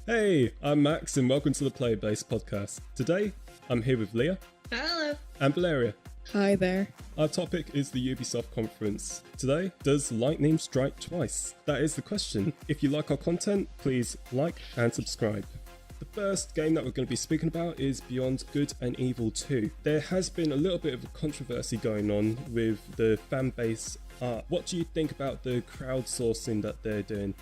Hey, I'm Max and welcome to the Player Base podcast. Today, I'm here with Leah. Hello. And Valeria. Hi there. Our topic is the Ubisoft conference. Today, does lightning strike twice? That is the question. If you like our content, please like and subscribe. The first game that we're going to be speaking about is Beyond Good and Evil 2. There has been a little bit of a controversy going on with the fan base art. What do you think about the crowdsourcing that they're doing?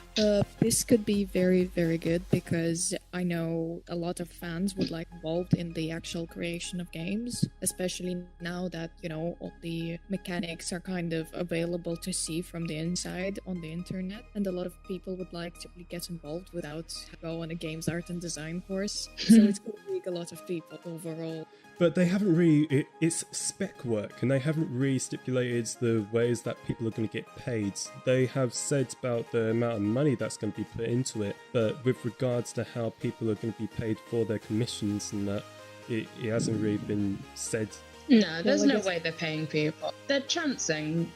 This could be very, very good because I know a lot of fans would like involved in the actual creation of games, especially now that, all the mechanics are kind of available to see from the inside on the internet, and a lot of people would like to get involved without go on a games art and design course. So it's going to take a lot of people overall. But they haven't really, it's spec work, and they haven't really stipulated the ways that people are going to get paid. They have said about the amount of money that's going to be put into it, but with regards to how people are going to be paid for their commissions and that, it hasn't really been said. No, there's no way they're paying people. They're chancing,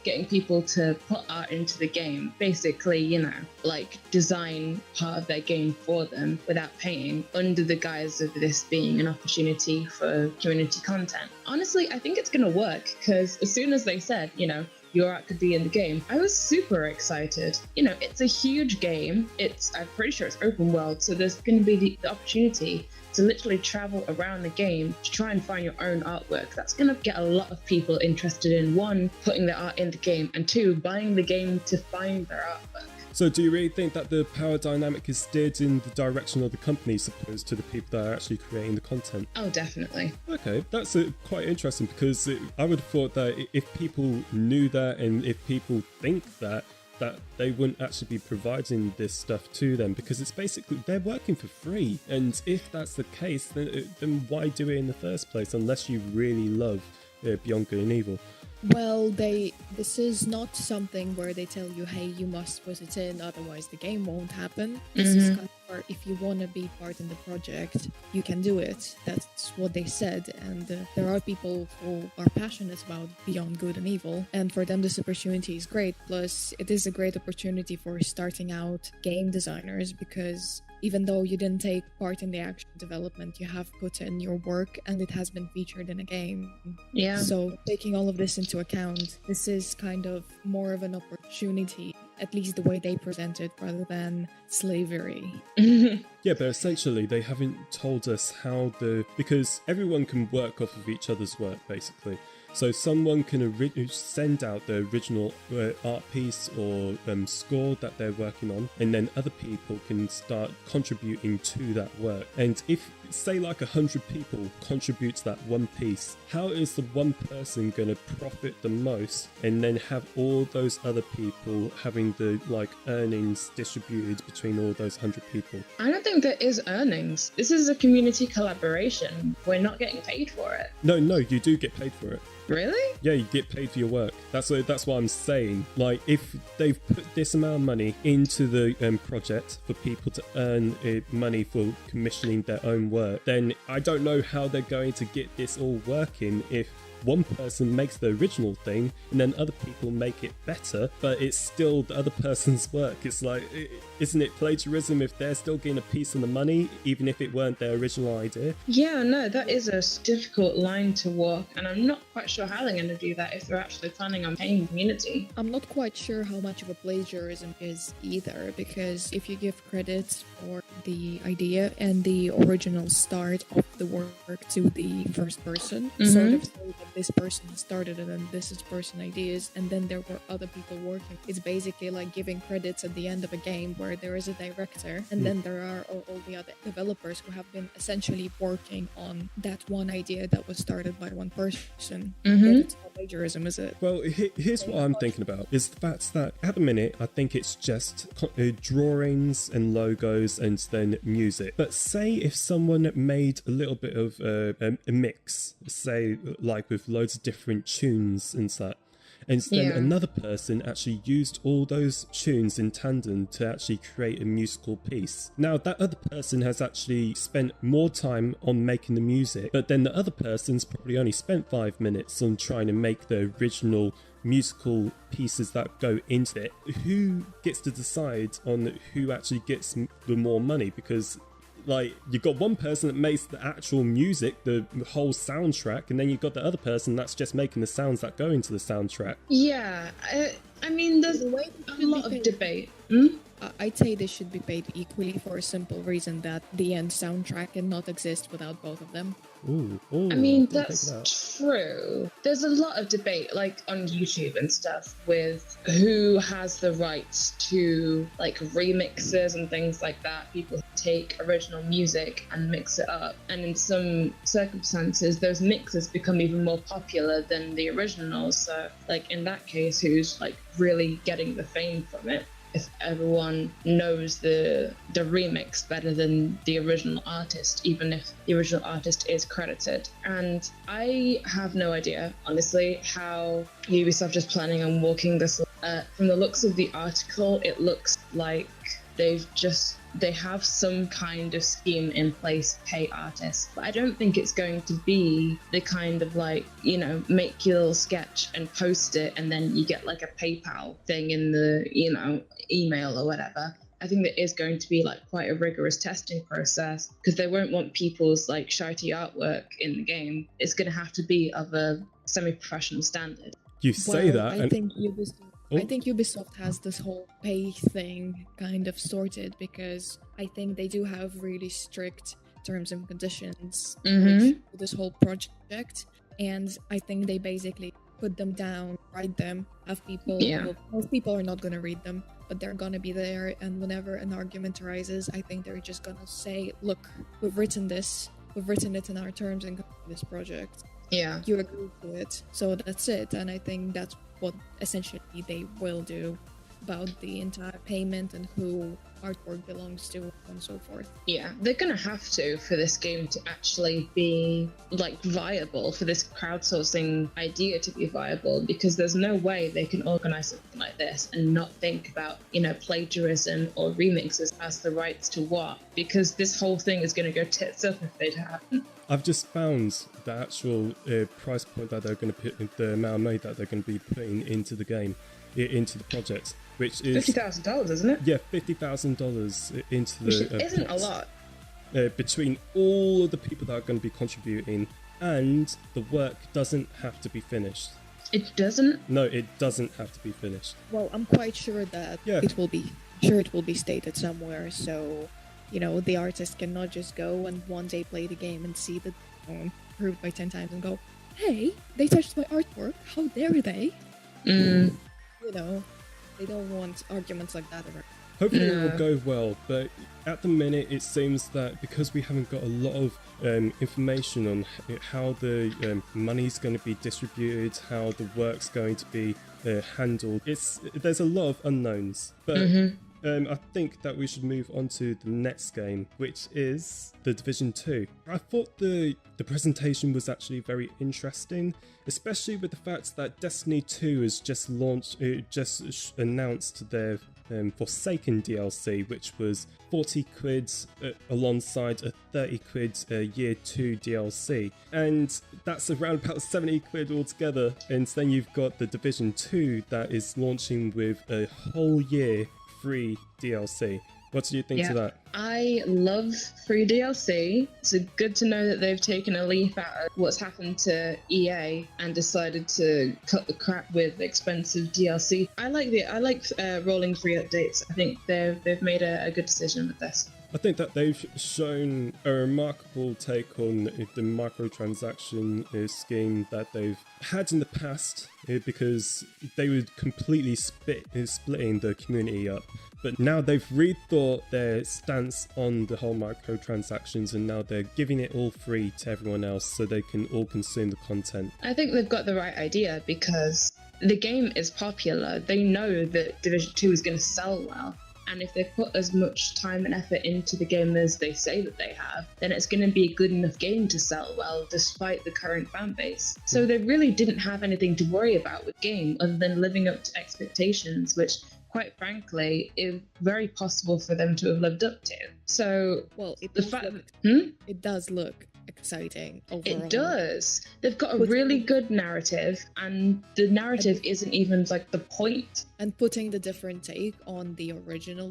getting people to put art into the game. Basically, design part of their game for them without paying, under the guise of this being an opportunity for community content. Honestly, I think it's going to work, because as soon as they said, your art could be in the game, I was super excited. It's a huge game. I'm pretty sure it's open world, so there's going to be the opportunity to literally travel around the game to try and find your own artwork. That's going to get a lot of people interested in, one, putting their art in the game, and two, buying the game to find their artwork. So do you really think that the power dynamic is steered in the direction of the company as opposed to the people that are actually creating the content? Oh, definitely. Okay, that's quite interesting, because I would have thought that if people knew that and if people think that they wouldn't actually be providing this stuff to them, because it's basically, they're working for free. And if that's the case, then why do it in the first place, unless you really love Beyond Good and Evil? Well, this is not something where they tell you, hey, you must put it in, otherwise the game won't happen. This is kind of where if you want to be part in the project, you can do it. That's what they said. And there are people who are passionate about Beyond Good and Evil, and for them this opportunity is great. Plus, it is a great opportunity for starting out game designers, because even though you didn't take part in the actual development, you have put in your work and it has been featured in a game. Yeah. So taking all of this into account, this is kind of more of an opportunity, at least the way they present it, rather than slavery. Yeah, but essentially they haven't told us how because everyone can work off of each other's work, basically. So someone can send out the original art piece or score that they're working on, and then other people can start contributing to that work. And if, say, 100 people contribute to that one piece, how is the one person going to profit the most and then have all those other people having the earnings distributed between all those 100 people? I don't think there is earnings. This is a community collaboration. We're not getting paid for it. No, you do get paid for it. Really? Yeah, you get paid for your work. That's what I'm saying. If they've put this amount of money into the project for people to earn money for commissioning their own work, then I don't know how they're going to get this all working if one person makes the original thing and then other people make it better, but it's still the other person's work. It's isn't it plagiarism if they're still getting a piece of the money, even if it weren't their original idea? Yeah, no, that is a difficult line to walk, and I'm not quite sure how they're going to do that if they're actually planning on paying the community. I'm not quite sure how much of a plagiarism is either, because if you give credit for the idea and the original start of the work to the first person, sort of say that this person started it and this is person ideas, and then there were other people working. It's basically like giving credits at the end of a game where there is a director and then there are all the other developers who have been essentially working on that one idea that was started by one person. It's not plagiarism, is it? Well, here's what I'm thinking about, is the fact that at the minute I think it's just drawings and logos and then music. But say if someone made a little bit of a mix, say with loads of different tunes and such, and then another person actually used all those tunes in tandem to actually create a musical piece. Now that other person has actually spent more time on making the music, but then the other person's probably only spent 5 minutes on trying to make the original musical pieces that go into it, who gets to decide on who actually gets the more money? Because like, you've got one person that makes the actual music, the whole soundtrack, and then you've got the other person that's just making the sounds that go into the soundtrack. Yeah, I mean, there's a lot of debate. I'd say they should be paid equally for a simple reason that the end soundtrack cannot exist without both of them. Ooh, I mean, that's true. There's a lot of debate, like on YouTube and stuff, with who has the rights to like remixes and things like that. People take original music and mix it up, and in some circumstances, those mixes become even more popular than the originals. So, like in that case, who's like really getting the fame from it? If everyone knows the remix better than the original artist, even if the original artist is credited. And I have no idea, honestly, how Ubisoft is planning on walking this. From the looks of the article, it looks like they have some kind of scheme in place to pay artists, but I don't think it's going to be the kind of like, you know, make your little sketch and post it and then you get like a PayPal thing in the, you know, email or whatever. I think there is going to be like quite a rigorous testing process, because they won't want people's like shitey artwork in the game. It's going to have to be of a semi-professional standard. You say that, I think Ubisoft has this whole pay thing kind of sorted, because I think they do have really strict terms and conditions with this whole project, and I think they basically put them down, write them, have people. Well, most people are not going to read them, but they're going to be there, and whenever an argument arises, I think they're just going to say, look, we've written it in our terms and this project. Yeah. You agree to it, so that's it. And I think that's what essentially they will do about the entire payment and who artwork belongs to and so forth. Yeah, they're gonna have to for this game to actually be like viable, for this crowdsourcing idea to be viable, because there's no way they can organize something like this and not think about, you know, plagiarism or remixes as the rights to what, because this whole thing is gonna go tits up if it happens. I've just found the actual price point that they're going to put, the amount of money that they're going to be putting into the game, into the project, which is $50,000, isn't it? Yeah, $50,000 into the. Which isn't a lot. Between all of the people that are going to be contributing, and the work doesn't have to be finished. It doesn't? No, it doesn't have to be finished. Well, I'm quite sure that it will be stated somewhere, so. You know, the artist cannot just go and one day play the game and see the approved by 10 times and go, hey, they touched my artwork, how dare they? You know, they don't want arguments like that around. Hopefully it will go well, but at the minute it seems that because we haven't got a lot of information on how the money's going to be distributed, how the work's going to be handled, there's a lot of unknowns. But I think that we should move on to the next game, which is The Division 2. I thought the presentation was actually very interesting, especially with the fact that Destiny 2 has just announced their Forsaken DLC, which was 40 quid alongside a 30 quid year 2 DLC, and that's around about 70 quid altogether. And then you've got The Division 2 that is launching with a whole year free DLC. What do you think to that? I love free DLC. It's good to know that they've taken a leaf out of what's happened to EA and decided to cut the crap with expensive DLC. I like rolling free updates. I think they've made a good decision with this. I think that they've shown a remarkable take on the microtransaction scheme that they've had in the past, because they were completely splitting the community up. But now they've rethought their stance on the whole microtransactions, and now they're giving it all free to everyone else so they can all consume the content. I think they've got the right idea, because the game is popular. They know that Division 2 is going to sell well. And if they put as much time and effort into the game as they say that they have, then it's going to be a good enough game to sell well, despite the current fan base. So they really didn't have anything to worry about with the game other than living up to expectations, which, quite frankly, is very possible for them to have lived up to. So, well, it does look exciting overall. It does. They've got a really good narrative, and the narrative isn't even like the point. And putting the different take on the original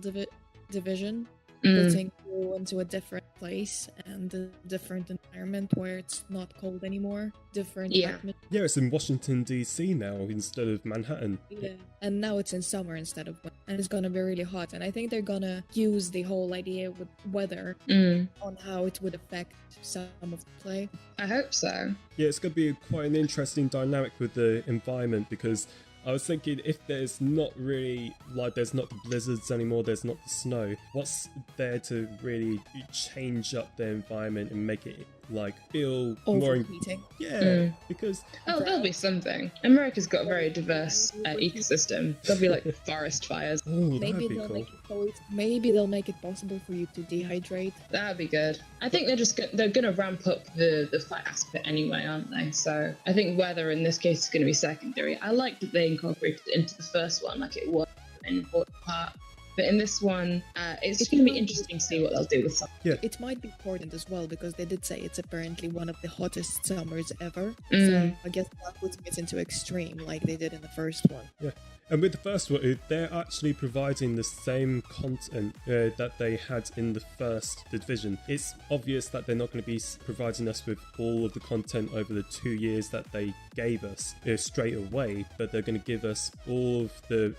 Division, putting you into a different place and a different environment where it's not cold anymore. Different atmosphere. Yeah, it's in Washington DC now instead of Manhattan. Yeah, and now it's in summer instead of winter, and it's gonna be really hot. And I think they're gonna use the whole idea with weather on how it would affect some of the play. I hope so. Yeah, it's going to be quite an interesting dynamic with the environment, because I was thinking, if there's not really, like, there's not the blizzards anymore, there's not the snow, what's there to really change up the environment and make it, like, feel more... Overheating. Yeah, because... Oh, there'll be something. America's got a very diverse ecosystem. There'll be, like, forest fires. Oh, that'd be cool. Maybe they'll make it possible for you to dehydrate. That'd be good. I think they're gonna ramp up the fight aspect anyway, aren't they? So I think weather in this case is gonna be secondary. I like that they incorporated it into the first one, like it was an important part. But in this one, it's going to be interesting to see what they'll do with some. Yeah. It might be important as well, because they did say it's apparently one of the hottest summers ever. Mm. So I guess that puts it into extreme, like they did in the first one. Yeah. And with the first one, they're actually providing the same content that they had in the first Division. It's obvious that they're not going to be providing us with all of the content over the 2 years that they gave us straight away, but they're going to give us all of the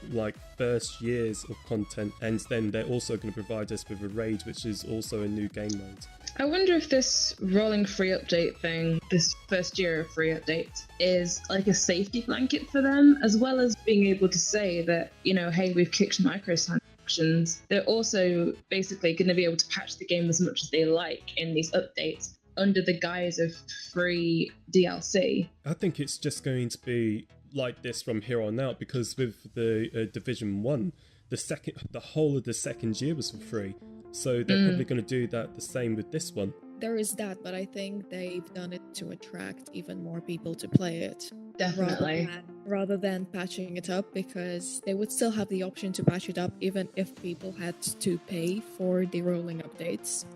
first years of content, and then they're also going to provide us with a raid, which is also a new game mode. I wonder if this rolling free update thing, this first year of free updates, is like a safety blanket for them, as well as being able to say that, hey, we've kicked microtransactions. They're also basically going to be able to patch the game as much as they like in these updates under the guise of free DLC. I think it's just going to be like this from here on out, because with the Division 1, the whole of the second year was for free. So they're probably going to do that the same with this one. There is that, but I think they've done it to attract even more people to play it. Definitely. Rather than patching it up, because they would still have the option to patch it up even if people had to pay for the rolling updates.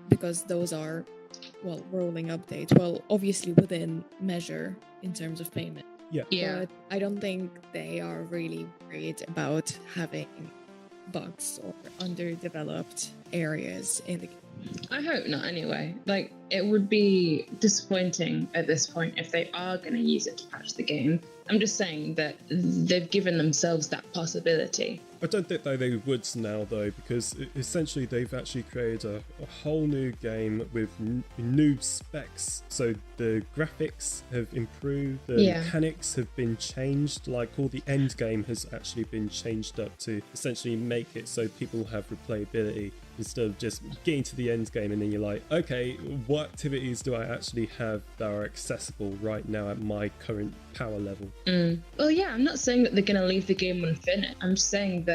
Because those are, rolling updates. Well, obviously within measure in terms of payment. Yeah. But I don't think they are really worried about having bugs or underdeveloped areas in the game. I hope not anyway. It would be disappointing at this point if they are going to use it to patch the game. I'm just saying that they've given themselves that possibility. I don't think that they would now, though, because essentially they've actually created a whole new game with new specs. So the graphics have improved, the mechanics have been changed, all the end game has actually been changed up to essentially make it so people have replayability, instead of just getting to the end game and then you're like, okay, what activities do I actually have that are accessible right now at my current power level? Well, yeah, I'm not saying that they're going to leave the game unfinished. I'm just saying that,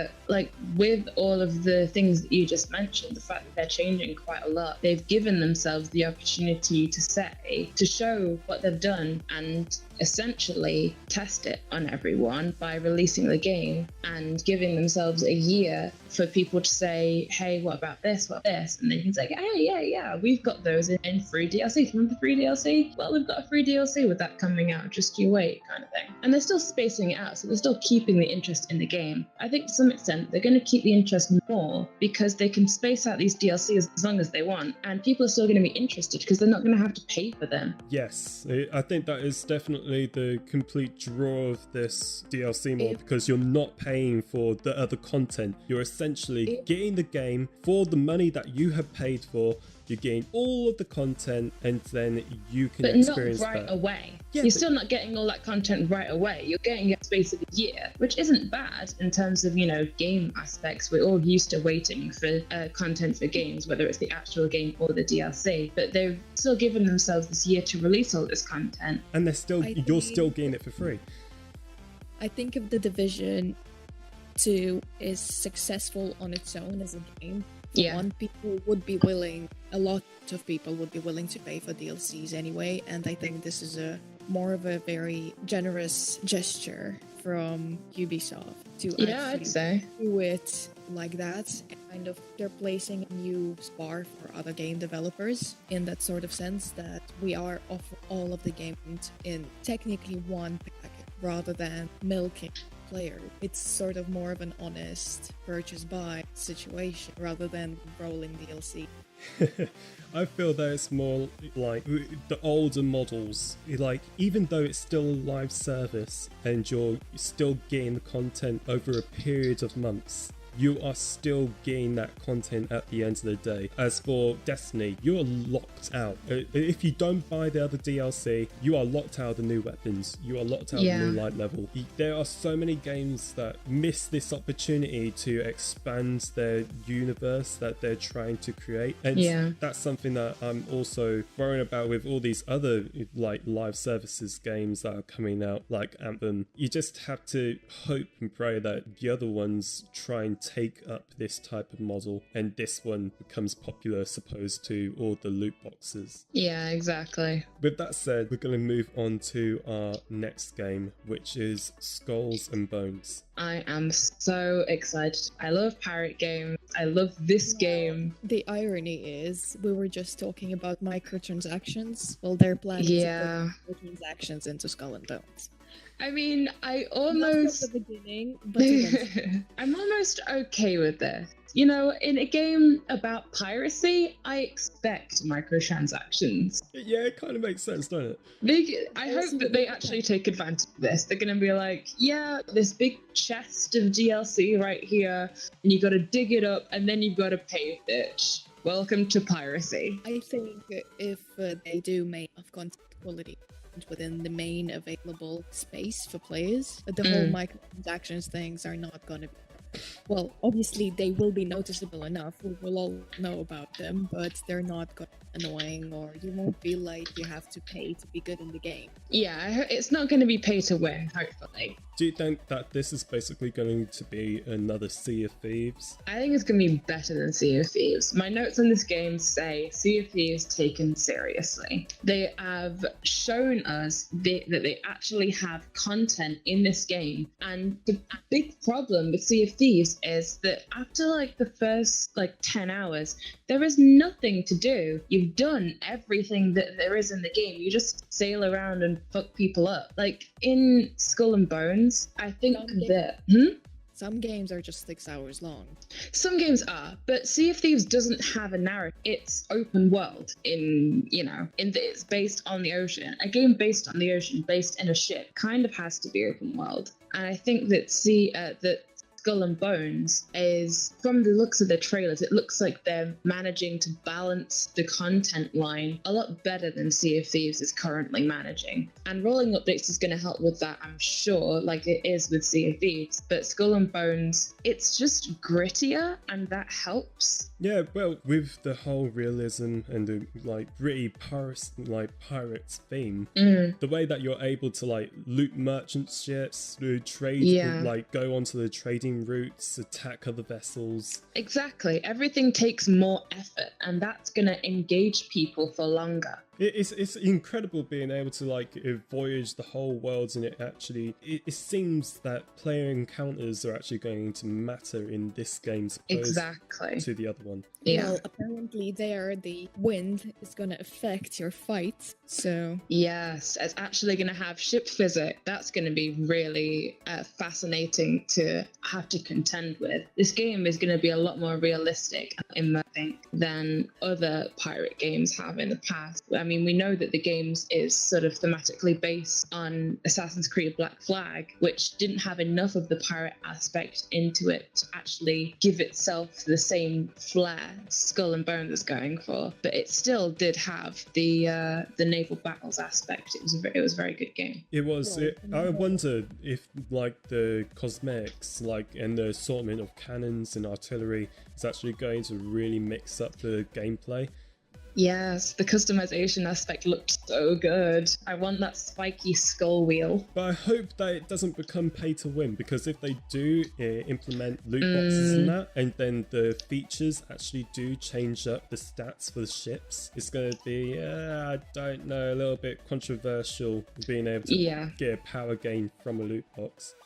with all of the things that you just mentioned, the fact that they're changing quite a lot, they've given themselves the opportunity to show what they've done and essentially test it on everyone by releasing the game and giving themselves a year for people to say, hey, what about this, what about this? And then you can say, hey, yeah, we've got those in free DLC. Remember the free DLC? Well, we've got a free DLC with that coming out, just you wait, kind of thing. And they're still spacing it out, so they're still keeping the interest in the game. I think to some extent they're going to keep the interest more because they can space out these DLCs as long as they want, and people are still going to be interested because they're not going to have to pay for them. Yes, I think that is definitely the complete draw of this DLC mod, because you're not paying for the other content. You're essentially getting the game for the money that you have paid for. You're getting all of the content, and then you can experience that. But not right away. Yeah, You're still not getting all that content right away. You're getting it in space of a year, which isn't bad in terms of, game aspects. We're all used to waiting for content for games, whether it's the actual game or the DLC. But they've still given themselves this year to release all this content. And you're still getting it for free. I think if the Division 2 is successful on its own as a game, a lot of people would be willing to pay for DLCs anyway, and I think this is a more of a very generous gesture from Ubisoft to Yeah, I'd say. do it like that. And kind of they're placing a new bar for other game developers in that sort of sense that we are offering all of the games in technically one package rather than milking player. It's sort of more of an honest purchase buy situation rather than rolling DLC. I feel that it's more like the older models, like even though it's still a live service and you're still getting the content over a period of months, you are still getting that content at the end of the day. As for Destiny, you are locked out. If you don't buy the other DLC, you are locked out of the new weapons. You are locked out of the new light level. There are so many games that miss this opportunity to expand their universe that they're trying to create. And that's something that I'm also worrying about with all these other like live services games that are coming out, like Anthem. You just have to hope and pray that the other ones try and take up this type of model and this one becomes popular as opposed to all the loot boxes. Yeah, exactly. With that said, we're going to move on to our next game, which is Skulls and Bones. I am so excited. I love pirate games. I love this game. The irony is, we were just talking about microtransactions. Well, they're planning to put microtransactions into Skull and Bones. I mean, I almost... Not at the beginning, but eventually. I'm almost okay with this. You know, in a game about piracy, I expect microtransactions. Yeah, it kind of makes sense, doesn't it? I hope that they actually take advantage of this. They're going to be like, yeah, this big chest of DLC right here, and you got to dig it up, and then you've got to pay a bitch. Welcome to piracy. I think if they do make of content quality within the main available space for players, the whole microtransactions things are not going to be... Well, obviously they will be noticeable enough. We will all know about them, but they're not going to be annoying, or you won't feel like you have to pay to be good in the game. Yeah, it's not going to be pay to win, hopefully. Do you think that this is basically going to be another Sea of Thieves? I think it's going to be better than Sea of Thieves. My notes on this game say Sea of Thieves taken seriously. They have shown us that they actually have content in this game. And the big problem with Sea of Thieves is that after like the first 10 hours, there is nothing to do. You've done everything that there is in the game. You just sail around and fuck people up. Like in Skull and Bones, I think that... Some games are just 6 hours long. Some games are, but Sea of Thieves doesn't have a narrative. It's open world it's based on the ocean. A game based on the ocean, based in a ship, kind of has to be open world. And I think that that Skull and Bones is, from the looks of the trailers, it looks like they're managing to balance the content line a lot better than Sea of Thieves is currently managing. And rolling updates is going to help with that, I'm sure, like it is with Sea of Thieves. But Skull and Bones, it's just grittier, and that helps. Yeah, well, with the whole realism and the gritty pirates theme, the way that you're able to loot merchant ships, trade, go onto the trading routes, attack other vessels. Exactly. Everything takes more effort, and that's going to engage people for longer. It's incredible being able to voyage the whole world, and it seems that player encounters are actually going to matter in this game as opposed to the other one. Yeah. Well, apparently the wind is going to affect your fight, so... Yes, it's actually going to have ship physics. That's going to be really fascinating to have to contend with. This game is going to be a lot more realistic, I think, than other pirate games have in the past. I mean, we know that the games is sort of thematically based on Assassin's Creed Black Flag, which didn't have enough of the pirate aspect into it to actually give itself the same flair Skull and Bones is going for. But it still did have the naval battles aspect. It was a very good game. It was. I wondered if the cosmetics and the assortment of cannons and artillery is actually going to really mix up the gameplay. Yes, the customization aspect looked so good. I want that spiky skull wheel. But I hope that it doesn't become pay to win, because if they do implement loot boxes in that, and then the features actually do change up the stats for the ships, it's going to be, I don't know, a little bit controversial being able to get a power gain from a loot box.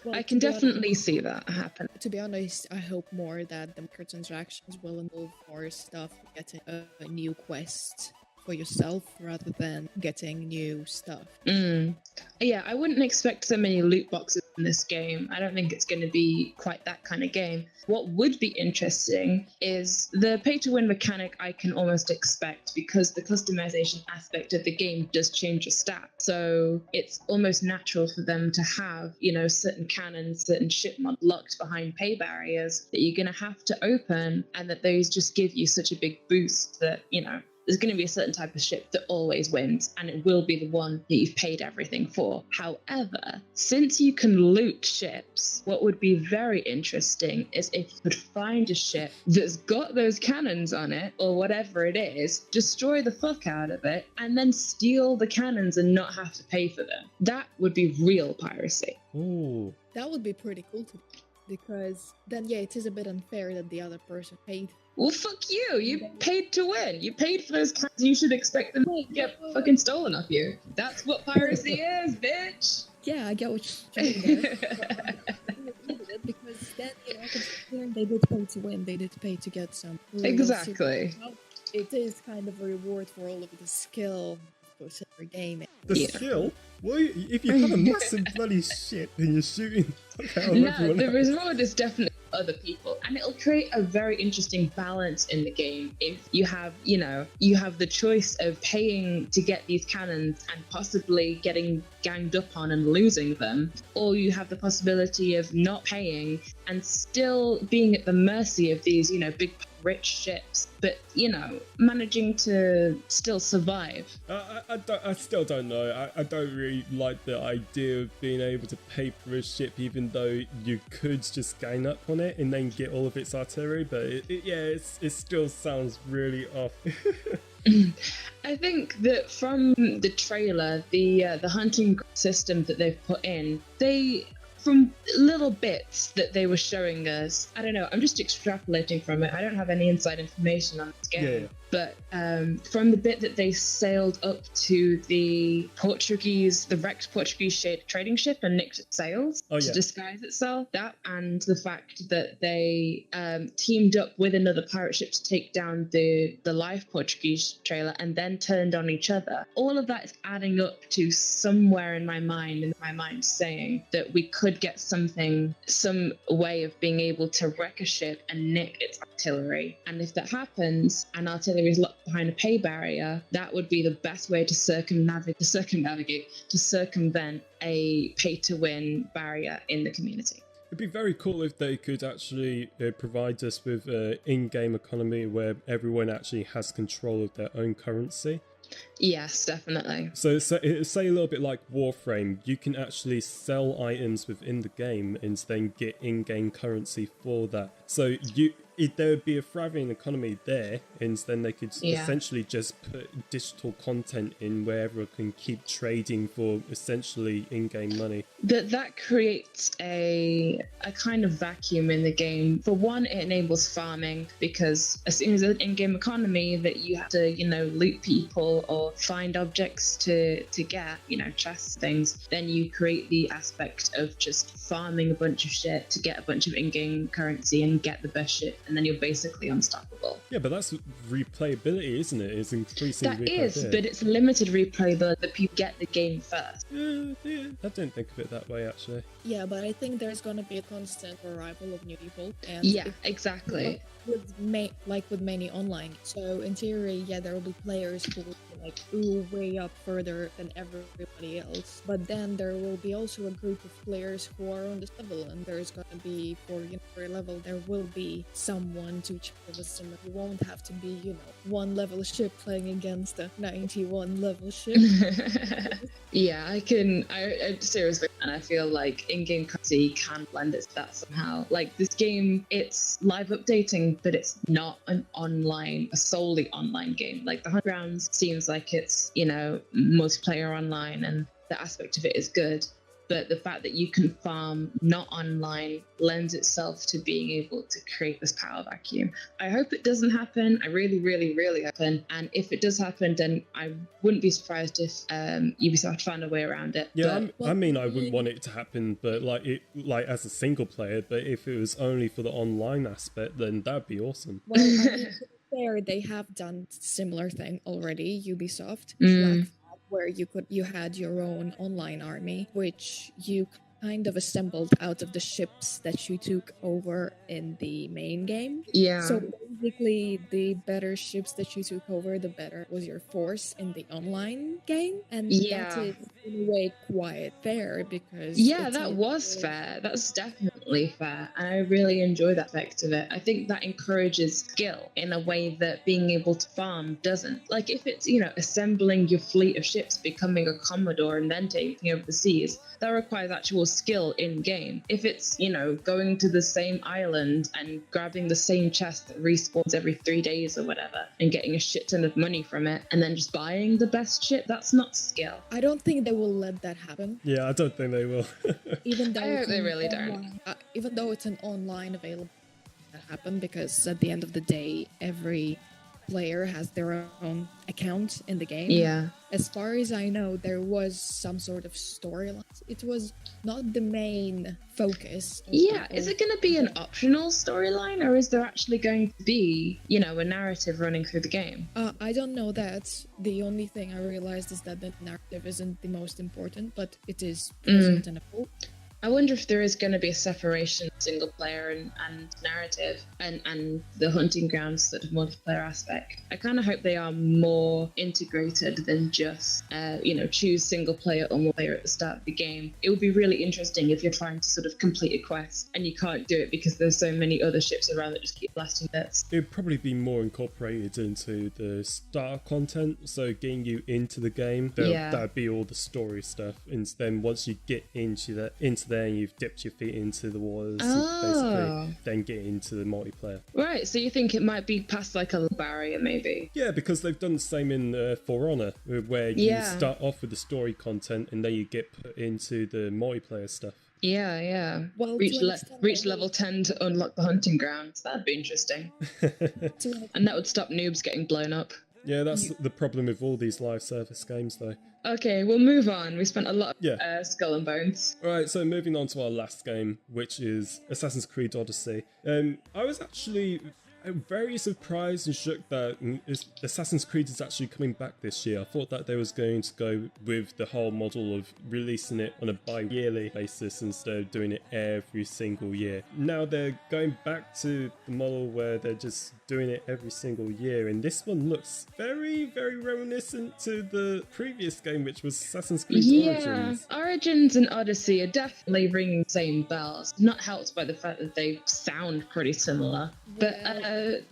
Well, I can definitely see that happen. To be honest, I hope more that the microtransactions will involve more stuff, getting a new quest for yourself rather than getting new stuff. Yeah, I wouldn't expect so many loot boxes in this game. I don't think it's going to be quite that kind of game. What would be interesting is the pay-to-win mechanic I can almost expect, because the customization aspect of the game does change your stats. So it's almost natural for them to have, you know, certain cannons, certain ship mod locked behind pay barriers that you're going to have to open, and that those just give you such a big boost that, you know, there's going to be a certain type of ship that always wins, and it will be the one that you've paid everything for. However, since you can loot ships, what would be very interesting is if you could find a ship that's got those cannons on it, or whatever it is, destroy the fuck out of it, and then steal the cannons and not have to pay for them. That would be real piracy. Ooh. That would be pretty cool to do, because then, yeah, it is a bit unfair that the other person paid. Well, fuck you. You paid to win. You paid for those cannons. You should expect them to get fucking stolen off you. That's what piracy is, bitch. Yeah, I get what you're saying there. Because then, you know, they did pay to win. They did pay to get some. Exactly. It is kind of a reward for all of the skill put in the game. The skill? Well, if you have a massive bloody shit and you're shooting no, the reward is definitely other people, and it'll create a very interesting balance in the game if you have, you know, you have the choice of paying to get these cannons and possibly getting ganged up on and losing them, or you have the possibility of not paying and still being at the mercy of these, you know, big rich ships, but, you know, managing to still survive. I still don't know. I don't really like the idea of being able to pay for a ship, even though you could just gang up on it and then get all of its artillery, but it still sounds really off. I think that from the trailer, the hunting system that they've put in, from little bits that they were showing us, I don't know, I'm just extrapolating from it. I don't have any inside information on this game. Yeah. But from the bit that they sailed up to the wrecked Portuguese trading ship and nicked its sails to disguise itself, that, and the fact that they teamed up with another pirate ship to take down the live Portuguese trailer and then turned on each other, all of that is adding up to somewhere in my mind saying that we could get some way of being able to wreck a ship and nick its artillery. And if that happens, and artillery is locked behind a pay barrier, that would be the best way to circumvent a pay-to-win barrier in the community. It'd be very cool if they could actually provide us with an in-game economy where everyone actually has control of their own currency. Yes, definitely. So say a little bit like Warframe, you can actually sell items within the game and then get in-game currency for that. So there would be a thriving economy there, and then they could essentially just put digital content in where everyone can keep trading for essentially in-game money. That creates a kind of vacuum in the game. For one, it enables farming, because as soon as an in-game economy that you have to, you know, loot people or find objects to get, you know, chests, things, then you create the aspect of just farming a bunch of shit to get a bunch of in-game currency and get the best shit, and then you're basically unstoppable. Yeah, but that's replayability, isn't it? It's increasing replayability. That is, but it's limited replayability that people get the game first. Yeah, I didn't think of it that way, actually. Yeah, but I think there's going to be a constant arrival of new people. And exactly. With many online. So in theory, there will be players who will be way up further than everybody else. But then there will be also a group of players who are on this level, and there's going to be, for your level, there will be someone to check the system. You won't have to be, one level ship playing against a 91 level ship. Yeah, I seriously, and I feel like in-game currency can blend it to that somehow. Like this game, it's live updating, but it's not a solely online game. Like the Hunt Grounds seems like it's, multiplayer online, and the aspect of it is good. But the fact that you can farm not online lends itself to being able to create this power vacuum. I hope it doesn't happen. I really, really, really hope. And if it does happen, then I wouldn't be surprised if Ubisoft found a way around it. Yeah, I wouldn't want it to happen, but like as a single player. But if it was only for the online aspect, then that'd be awesome. Well, I mean, there they have done similar thing already. Ubisoft. Where you had your own online army, which you kind of assembled out of the ships that you took over in the main game. Yeah. So basically, the better ships that you took over, the better was your force in the online game. And that is in a way quite fair because... Yeah, that was fair. That's definitely fair. And I really enjoy that aspect of it. I think that encourages skill in a way that being able to farm doesn't. Like if it's, assembling your fleet of ships, becoming a commodore and then taking over the seas, that requires actual skill in game. If it's, going to the same island and grabbing the same chest that respawns every 3 days or whatever and getting a shit ton of money from it and then just buying the best shit, that's not skill. I don't think they will let that happen. Yeah, I don't think they will. Even though I hope they really don't. Even though it's an online available, that happen because at the end of the day, every player has their own account in the game. Yeah. As far as I know, there was some sort of storyline. It was not the main focus. Yeah, is it going to be an optional storyline, or is there actually going to be, a narrative running through the game? I don't know that. The only thing I realized is that the narrative isn't the most important, but it is present in a book. I wonder if there is going to be a separation single player and narrative and the hunting grounds sort of multiplayer aspect. I kind of hope they are more integrated than just, choose single player or multiplayer at the start of the game. It would be really interesting if you're trying to sort of complete a quest and you can't do it because there's so many other ships around that just keep blasting bits. It'd probably be more incorporated into the starter content, so getting you into the game, that'd be all the story stuff. And then once you get into there and you've dipped your feet into the waters, basically, then get into the multiplayer. Right, so you think it might be past like a barrier, maybe? Yeah, because they've done the same in For Honor, where you start off with the story content and then you get put into the multiplayer stuff. Yeah. Well, reach level 10 to unlock the hunting grounds. That'd be interesting. And that would stop noobs getting blown up. Yeah, that's the problem with all these live service games, though. Okay, we'll move on. We spent a lot of Skull and Bones. Alright, so moving on to our last game, which is Assassin's Creed Odyssey. I was actually very surprised and shocked that Assassin's Creed is actually coming back this year. I thought that they was going to go with the whole model of releasing it on a bi-yearly basis instead of doing it every single year. Now they're going back to the model where they're just doing it every single year, and this one looks very, very reminiscent to the previous game, which was Assassin's Creed Origins. Origins and Odyssey are definitely ringing the same bells, not helped by the fact that they sound pretty similar. But I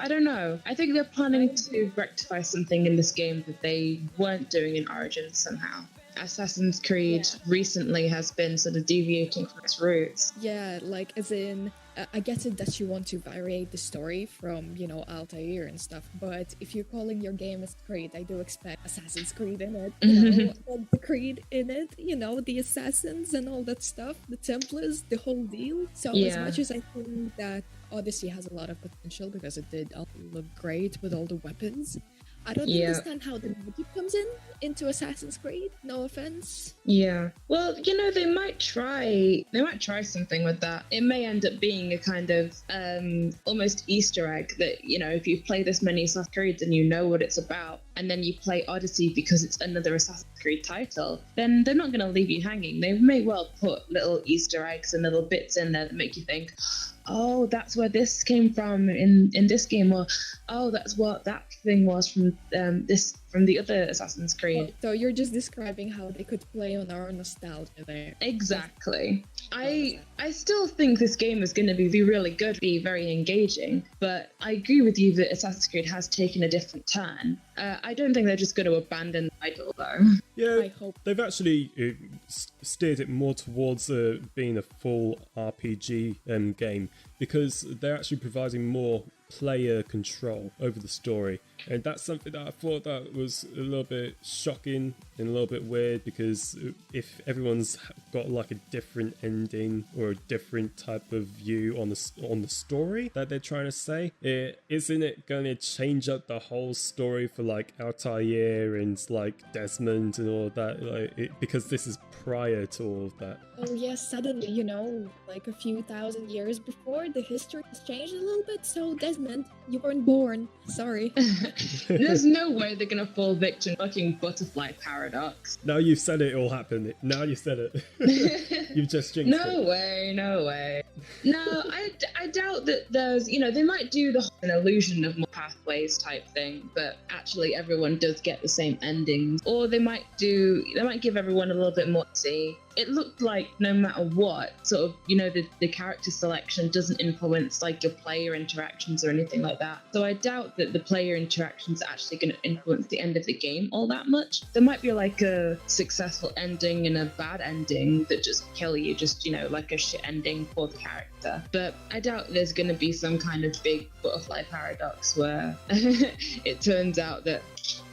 don't know. I think they're planning to rectify something in this game that they weren't doing in Origins somehow. Assassin's Creed recently has been sort of deviating from its roots. Yeah, like as in, I get it that you want to vary the story from, Altair and stuff, but if you're calling your game as Creed, I do expect Assassin's Creed in it, the Creed in it, the assassins and all that stuff, the Templars, the whole deal. So as much as I think that Odyssey has a lot of potential because it did look great with all the weapons, I don't understand how the magic comes into Assassin's Creed. No offense. Yeah. Well, they might try something with that. It may end up being a kind of almost Easter egg that, if you play this many Assassin's Creed and you know what it's about, and then you play Odyssey because it's another Assassin's Creed title, then they're not going to leave you hanging. They may well put little Easter eggs and little bits in there that make you think, oh, that's where this came from in this game, or oh, that's what that thing was from this from the other Assassin's Creed. So you're just describing how they could play on our nostalgia there. Exactly. I still think this game is going to be really good, be very engaging, but I agree with you that Assassin's Creed has taken a different turn. I don't think they're just going to abandon the title, though. Yeah, I hope. they've actually steered it more towards being a full RPG game, because they're actually providing more player control over the story, and that's something that I thought that was a little bit shocking and a little bit weird, because if everyone's got like a different ending or a different type of view on the story that they're trying to say, isn't it going to change up the whole story for like Altair and like Desmond and all of that, because this is prior to all of that? Oh yes, suddenly, like a few thousand years before, the history has changed a little bit, so Desmond, you weren't born. Sorry. There's no way they're gonna fall victim to fucking butterfly paradox. Now you've said it all happened. Now you said it. You've just jinxed it. No way. No, I doubt that there's, they might do an illusion of more pathways type thing, but actually everyone does get the same endings. Or they might give everyone a little bit more to see. It looked like no matter what, sort of, the character selection doesn't influence like your player interactions or anything like that. So I doubt that the player interactions are actually going to influence the end of the game all that much. There might be like a successful ending and a bad ending that just kill you, just, like a shit ending for the character. But I doubt there's going to be some kind of big butterfly paradox where it turns out that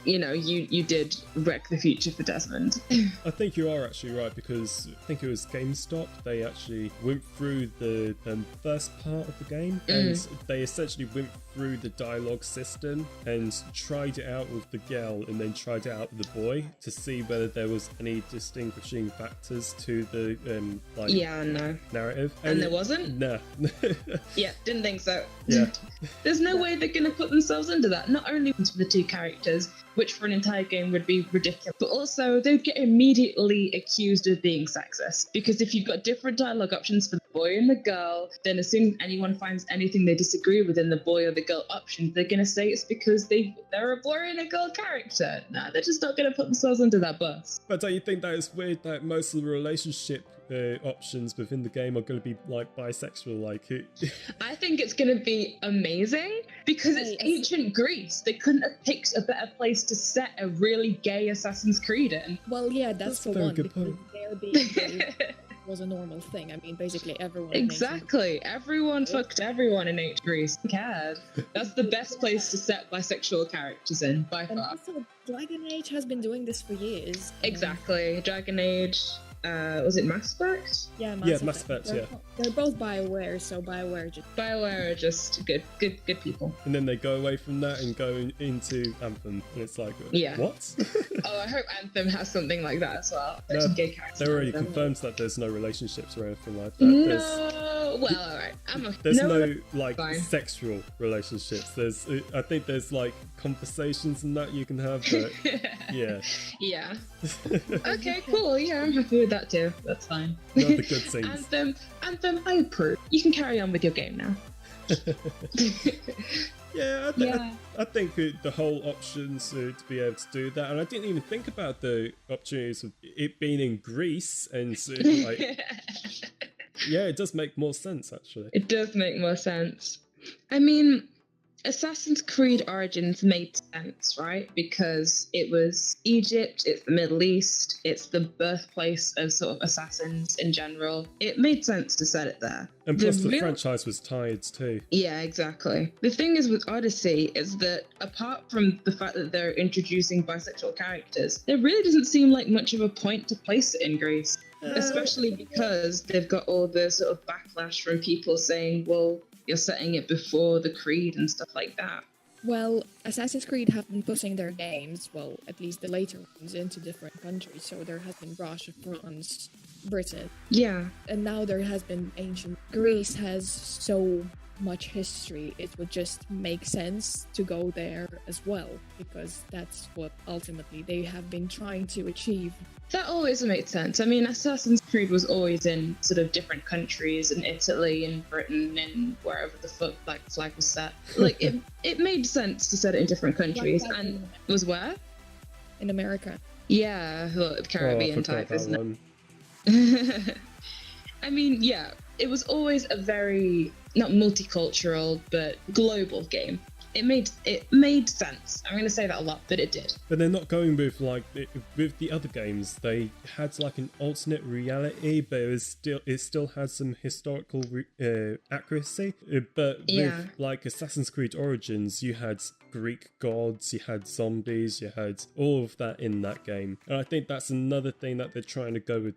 you did wreck the future for Desmond. I think you are actually right, because I think it was GameStop. They actually went through the first part of the game, and they essentially went through the dialogue system and tried it out with the girl and then tried it out with the boy to see whether there was any distinguishing factors to the narrative. And there wasn't? No. Yeah, didn't think so. Yeah. There's no way they're going to put themselves into that. Not only for the two characters, which for an entire game would be ridiculous, but also they'd get immediately accused of being sexist. Because if you've got different dialogue options for the boy and the girl, then as soon as anyone finds anything they disagree with in the boy or the girl option, they're going to say it's because they're a boy and a girl character. Nah, they're just not going to put themselves under that bus. But don't you think that it's weird that most of the relationship options within the game are going to be like bisexual? I think it's going to be amazing, because it's ancient Greece. They couldn't have picked a better place to set a really gay Assassin's Creed in. Well, yeah, that's the one, because there being gay was a normal thing. I mean, basically everyone. Exactly. Everyone fucked everyone in ancient Greece. Who cared? That's the best place to set bisexual characters in, by far. And also, Dragon Age has been doing this for years. Exactly. Dragon Age. Was it Mass Effect? Yeah, Mass Effect. They're both BioWare, so BioWare are just good people. And then they go away from that and go into Anthem, and it's like, what? Oh, I hope Anthem has something like that as well. No, gay characters. they already confirmed that there's no relationships or anything like that. No, well, all right. There's no sexual relationships. I think there's like conversations and that you can have, but yeah. Yeah. Okay, cool. Yeah, I'm happy with that too. That's fine. Not the good things. Anthem, I approve. You can carry on with your game now. I think the whole options to be able to do that, and I didn't even think about the opportunities of it being in Greece, and it does make more sense actually. It does make more sense. I mean, Assassin's Creed Origins made sense, right? Because it was Egypt, it's the Middle East, it's the birthplace of sort of assassins in general. It made sense to set it there. And plus the franchise was tied too. Yeah, exactly. The thing is with Odyssey is that apart from the fact that they're introducing bisexual characters, there really doesn't seem like much of a point to place it in Greece. Especially because they've got all the sort of backlash from people saying, well, you're setting it before the Creed and stuff like that. Well, Assassin's Creed have been pushing their games, well, at least the later ones, into different countries. So there has been Russia, France, Britain. Yeah. And now there has been ancient Greece has so much history. It would just make sense to go there as well, because that's what ultimately they have been trying to achieve. That always made sense. I mean, Assassin's Creed was always in sort of different countries, in Italy, in Britain, in wherever the fuck flag was set. Like, it made sense to set it in different countries. And was where? in America. Yeah, the Caribbean I forgot type, that isn't one. it? I mean, yeah, it was always a very, not multicultural, but global game. It made sense. I'm going to say that a lot, but it did. But they're not going with with the other games. They had like an alternate reality, but it still had some historical accuracy. But with like Assassin's Creed Origins, you had Greek gods, you had zombies, you had all of that in that game. And I think that's another thing that they're trying to go with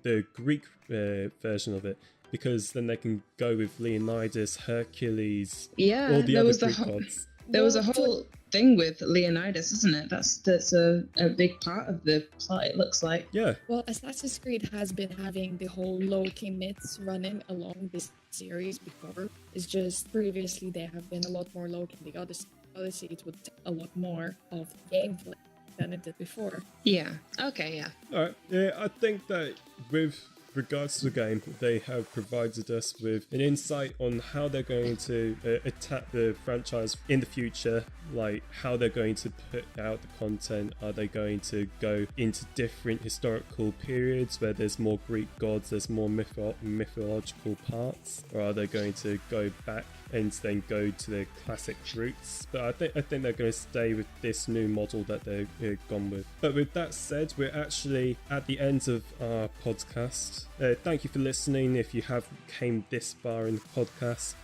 the Greek version of it. Because then they can go with Leonidas, Hercules, all the other Greek gods. There was a whole thing with Leonidas, isn't it? That's a big part of the plot, it looks like. Yeah. Well, Assassin's Creed has been having the whole Loki myths running along this series before. It's just previously there have been a lot more Loki in the Odyssey. It would take a lot more of the gameplay than it did before. Yeah. Okay, yeah. All right. Yeah, I think that with regards to the game, they have provided us with an insight on how they're going to attack the franchise in the future, like how they're going to put out the content. Are they going to go into different historical periods where there's more Greek gods, there's more mythological parts, or are they going to go back and then go to their classic roots? But I think they're going to stay with this new model that they've gone with. But with that said, we're actually at the end of our podcast. Thank you for listening. If you have came this far in the podcast,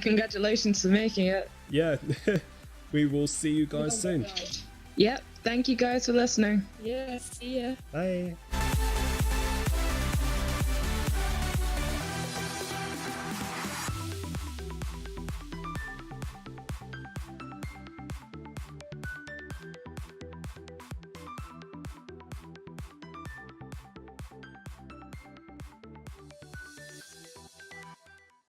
congratulations for making it. Yeah, we will see you guys soon. Yep. Thank you guys for listening. Yeah, see ya. Bye.